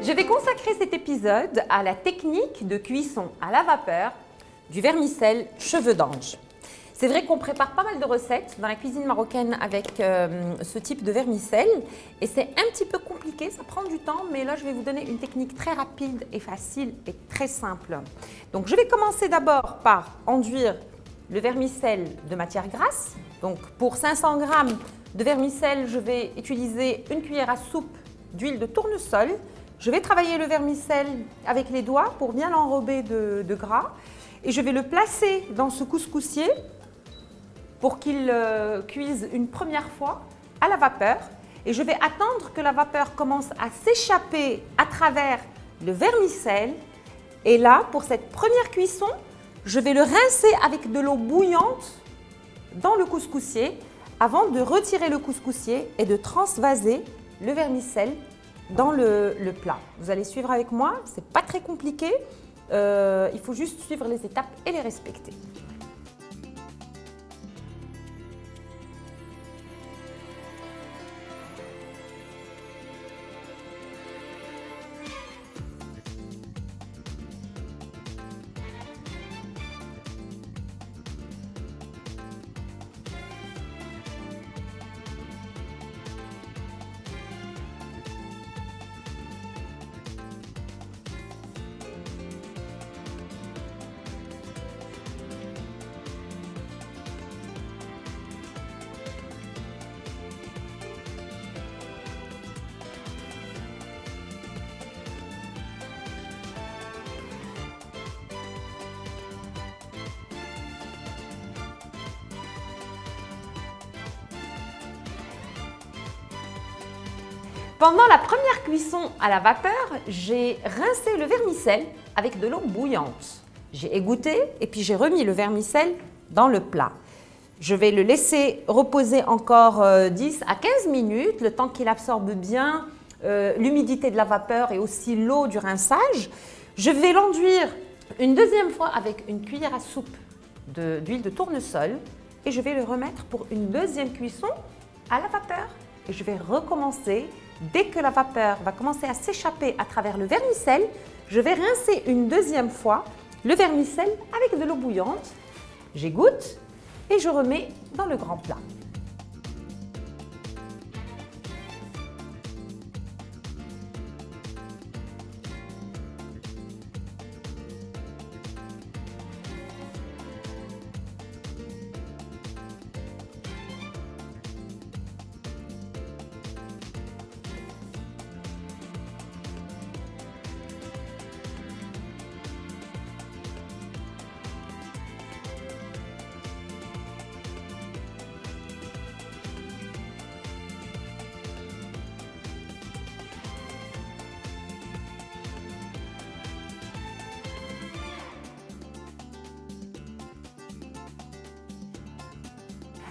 Je vais consacrer cet épisode à la technique de cuisson à la vapeur du vermicelle cheveux d'ange. C'est vrai qu'on prépare pas mal de recettes dans la cuisine marocaine avec ce type de vermicelle et c'est un petit peu compliqué, ça prend du temps, mais là je vais vous donner une technique très rapide et facile et très simple. Donc je vais commencer d'abord par enduire le vermicelle de matière grasse. Donc pour 500 g de vermicelle, je vais utiliser une cuillère à soupe d'huile de tournesol. Je vais travailler le vermicelle avec les doigts pour bien l'enrober de gras et je vais le placer dans ce couscoussier pour qu'il cuise une première fois à la vapeur et je vais attendre que la vapeur commence à s'échapper à travers le vermicelle et là, pour cette première cuisson, je vais le rincer avec de l'eau bouillante dans le couscoussier avant de retirer le couscoussier et de transvaser le vermicelle dans le plat. Vous allez suivre avec moi, c'est pas très compliqué, il faut juste suivre les étapes et les respecter. Pendant la première cuisson à la vapeur, j'ai rincé le vermicelle avec de l'eau bouillante. J'ai égoutté et puis j'ai remis le vermicelle dans le plat. Je vais le laisser reposer encore 10 à 15 minutes, le temps qu'il absorbe bien l'humidité de la vapeur et aussi l'eau du rinçage. Je vais l'enduire une deuxième fois avec une cuillère à soupe d'huile de tournesol et je vais le remettre pour une deuxième cuisson à la vapeur. Et je vais recommencer. Dès que la vapeur va commencer à s'échapper à travers le vermicelle, je vais rincer une deuxième fois le vermicelle avec de l'eau bouillante. J'égoutte et je remets dans le grand plat.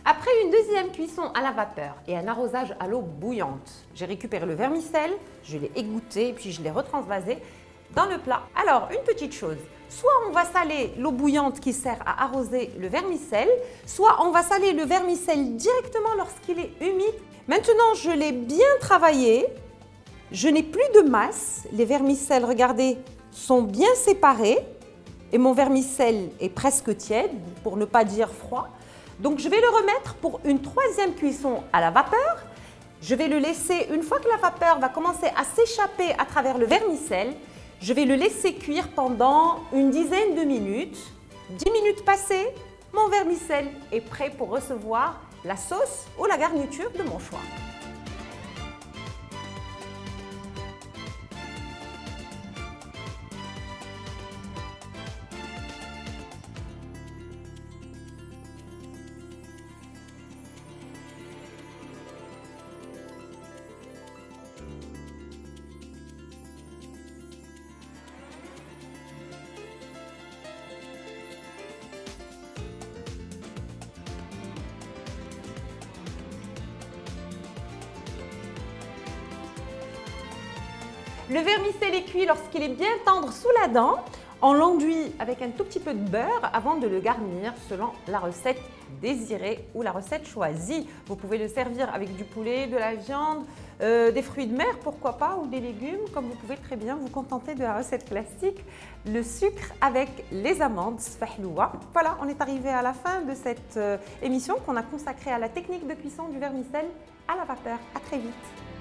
Après une deuxième cuisson à la vapeur et un arrosage à l'eau bouillante, j'ai récupéré le vermicelle, je l'ai égoutté puis je l'ai retransvasé dans le plat. Alors, une petite chose, soit on va saler l'eau bouillante qui sert à arroser le vermicelle, soit on va saler le vermicelle directement lorsqu'il est humide. Maintenant, je l'ai bien travaillé, je n'ai plus de masse, les vermicelles, regardez, sont bien séparés et mon vermicelle est presque tiède, pour ne pas dire froid. Donc je vais le remettre pour une troisième cuisson à la vapeur. Je vais le laisser, une fois que la vapeur va commencer à s'échapper à travers le vermicelle, je vais le laisser cuire pendant une dizaine de minutes. 10 minutes passées, mon vermicelle est prêt pour recevoir la sauce ou la garniture de mon choix. Le vermicelle est cuit lorsqu'il est bien tendre sous la dent. On l'enduit avec un tout petit peu de beurre avant de le garnir selon la recette désirée ou la recette choisie. Vous pouvez le servir avec du poulet, de la viande, des fruits de mer, pourquoi pas, ou des légumes, comme vous pouvez très bien vous contenter de la recette classique, le sucre avec les amandes, sfahloua. Voilà, on est arrivé à la fin de cette émission qu'on a consacrée à la technique de cuisson du vermicelle à la vapeur. À très vite.